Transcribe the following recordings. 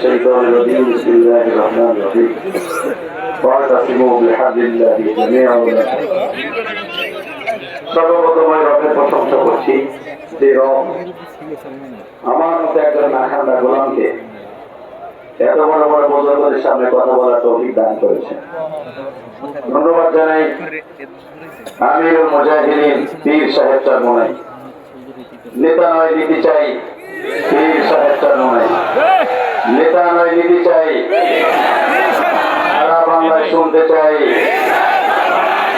الشيطان الرجيم بسم الله الرحمن الرحيم واعتصموا بحبل الله جميعا ولا সর্বপ্রথমে রবের প্রশংসা করছি যে রব আমার মতো একজন নাখান্দা গোলামকে এত বড় বড় বুজুর্গদের সামনে কথা বলার তৌফিক দান করেছেন। ধন্যবাদ জানাই আমিরুল মুজাহিদিন পীর সাহেব চরমোনাই, নেতা নয় নীতি চাই পীর সাহেব চরমোনাই, নেতা নয় নীতি চাই, সারা বাংলায় শুনতে চাই,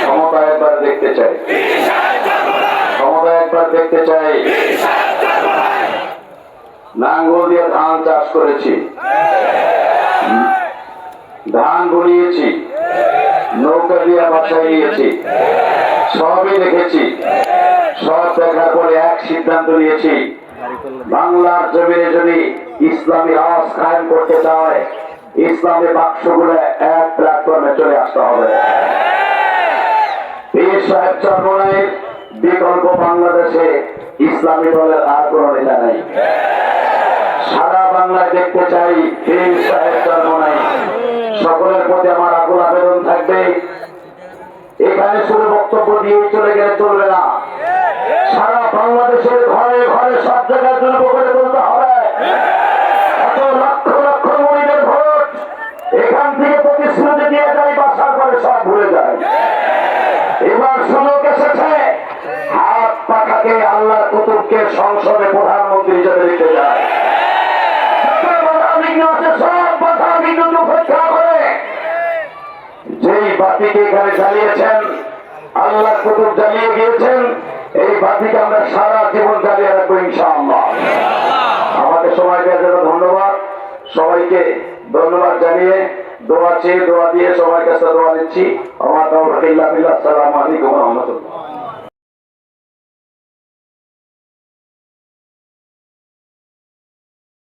ক্ষমতা একবার দেখতে চাই, ক্ষমতা একবার দেখতে চাই। নাঙ্গল দিয়ে ধান চাষ করেছি, ধান বুনিয়েছি, নৌকা দিয়ে বাছাই নিয়েছি, সবই দেখেছি। সব দেখার পরে এক সিদ্ধান্ত নিয়েছি, বাংলার জমিনে যদি ইসলামী রাজ কায়েম করতে চায় ইসলামী বাক্সগুলো এক প্ল্যাটফর্মে চলে আসতে হবে। পীর সাহেব চরমোনাইয়ের বিকল্প বাংলাদেশে ইসলামী দলের আর কোন নেতা নাই। সারা বাংলায় দেখতে চাই পীর সাহেব চরমোনাই। সকলের প্রতি আমার আকুল আবেদন থাকবে, এখানে শুধু বক্তব্য দিয়ে চলে গেলে চলবে না, সারা বাংলাদেশের ঘরে ঘরে সব জায়গায় দুর্গ করে তুলতে হবে। এত লক্ষ লক্ষ মুরিদের ভোট এখান থেকে প্রতিশ্রুতি দিয়ে যায়, বাসার পরে সব ভুলে যায়। এবার সুযোগ এসেছে, হাত পাখাকে আল্লাহ কুতুবকে সংসদে প্রধানমন্ত্রী হিসেবে দিতে যায়। সব বাধা বিঘ্ন উপেক্ষা করে যেই বাতিকে এখানে জ্বালিয়েছেন আল্লাহ কুতুব জ্বালিয়ে গিয়েছেন, এই বাতিকে আমরা সারা জীবন জ্বালিয়ে রাখবো ইনশাআল্লাহ। আমাকে সময় দেওয়ার জন্য ধন্যবাদ। সবাইকে ধন্যবাদ জানিয়ে দোয়া চেয়ে দোয়া দিয়ে সবার কাছে দোয়া দিচ্ছি। আমার তাওফিক ইল্লা বিল্লাহ। আসসালামু আলাইকুম ওয়া রাহমাতুল্লাহ।